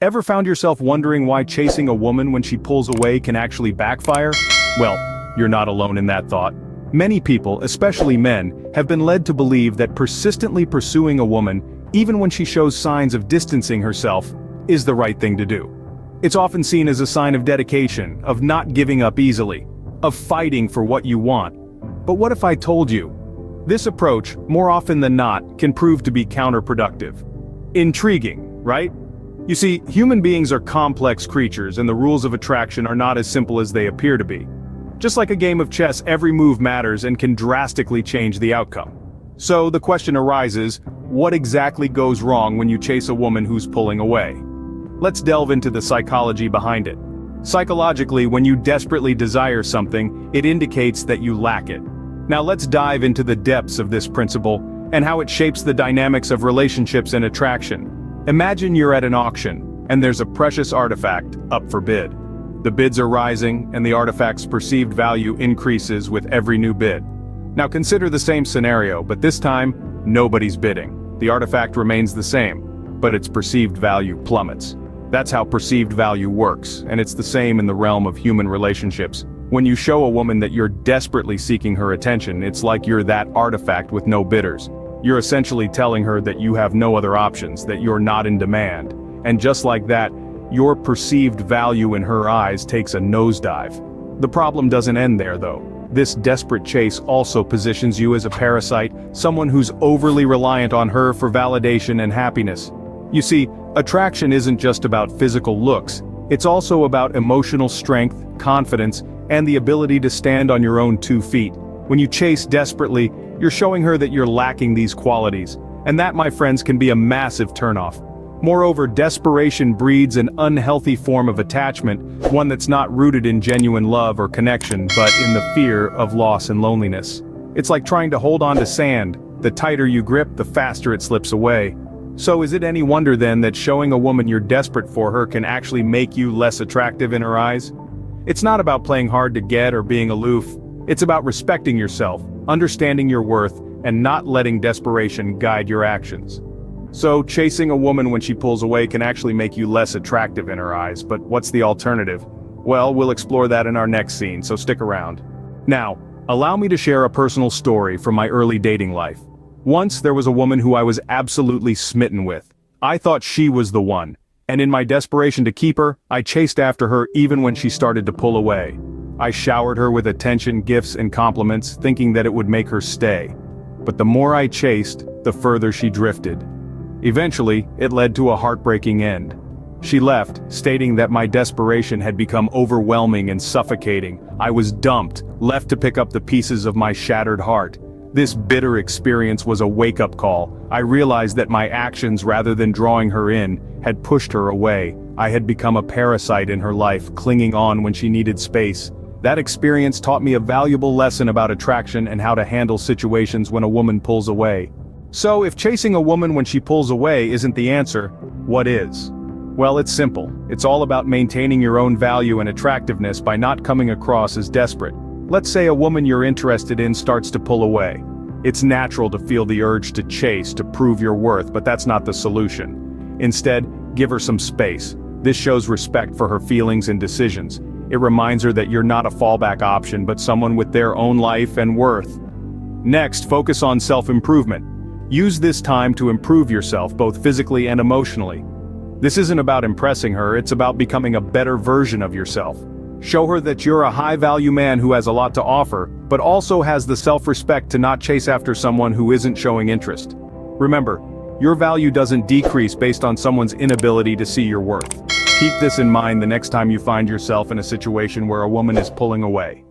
Ever found yourself wondering why chasing a woman when she pulls away can actually backfire? Well, you're not alone in that thought. Many people, especially men, have been led to believe that persistently pursuing a woman, even when she shows signs of distancing herself, is the right thing to do. It's often seen as a sign of dedication, of not giving up easily, of fighting for what you want. But what if I told you? This approach, more often than not, can prove to be counterproductive. Intriguing, right? You see, human beings are complex creatures and the rules of attraction are not as simple as they appear to be. Just like a game of chess, every move matters and can drastically change the outcome. So the question arises, what exactly goes wrong when you chase a woman who's pulling away? Let's delve into the psychology behind it. Psychologically, when you desperately desire something, it indicates that you lack it. Now let's dive into the depths of this principle and how it shapes the dynamics of relationships and attraction. Imagine you're at an auction, and there's a precious artifact up for bid. The bids are rising, and the artifact's perceived value increases with every new bid. Now consider the same scenario, but this time, nobody's bidding. The artifact remains the same, but its perceived value plummets. That's how perceived value works, and it's the same in the realm of human relationships. When you show a woman that you're desperately seeking her attention, it's like you're that artifact with no bidders. You're essentially telling her that you have no other options, that you're not in demand. And just like that, your perceived value in her eyes takes a nosedive. The problem doesn't end there though. This desperate chase also positions you as a parasite, someone who's overly reliant on her for validation and happiness. You see, attraction isn't just about physical looks, it's also about emotional strength, confidence, and the ability to stand on your own 2 feet. When you chase desperately, you're showing her that you're lacking these qualities, and that, my friends, can be a massive turnoff. Moreover, desperation breeds an unhealthy form of attachment, one that's not rooted in genuine love or connection, but in the fear of loss and loneliness. It's like trying to hold on to sand. The tighter you grip, the faster it slips away. So is it any wonder then that showing a woman you're desperate for her can actually make you less attractive in her eyes? It's not about playing hard to get or being aloof. It's about respecting yourself, understanding your worth, and not letting desperation guide your actions. So, chasing a woman when she pulls away can actually make you less attractive in her eyes, but what's the alternative? Well, we'll explore that in our next scene, so stick around. Now, allow me to share a personal story from my early dating life. Once there was a woman who I was absolutely smitten with. I thought she was the one, and in my desperation to keep her, I chased after her even when she started to pull away. I showered her with attention, gifts, and compliments, thinking that it would make her stay. But the more I chased, the further she drifted. Eventually, it led to a heartbreaking end. She left, stating that my desperation had become overwhelming and suffocating. I was dumped, left to pick up the pieces of my shattered heart. This bitter experience was a wake-up call. I realized that my actions, rather than drawing her in, had pushed her away. I had become a parasite in her life, clinging on when she needed space. That experience taught me a valuable lesson about attraction and how to handle situations when a woman pulls away. So, if chasing a woman when she pulls away isn't the answer, what is? Well, it's simple. It's all about maintaining your own value and attractiveness by not coming across as desperate. Let's say a woman you're interested in starts to pull away. It's natural to feel the urge to chase, to prove your worth, but that's not the solution. Instead, give her some space. This shows respect for her feelings and decisions. It reminds her that you're not a fallback option, but someone with their own life and worth. Next, focus on self-improvement. Use this time to improve yourself, both physically and emotionally. This isn't about impressing her, it's about becoming a better version of yourself. Show her that you're a high-value man who has a lot to offer, but also has the self-respect to not chase after someone who isn't showing interest. Remember, your value doesn't decrease based on someone's inability to see your worth. Keep this in mind the next time you find yourself in a situation where a woman is pulling away.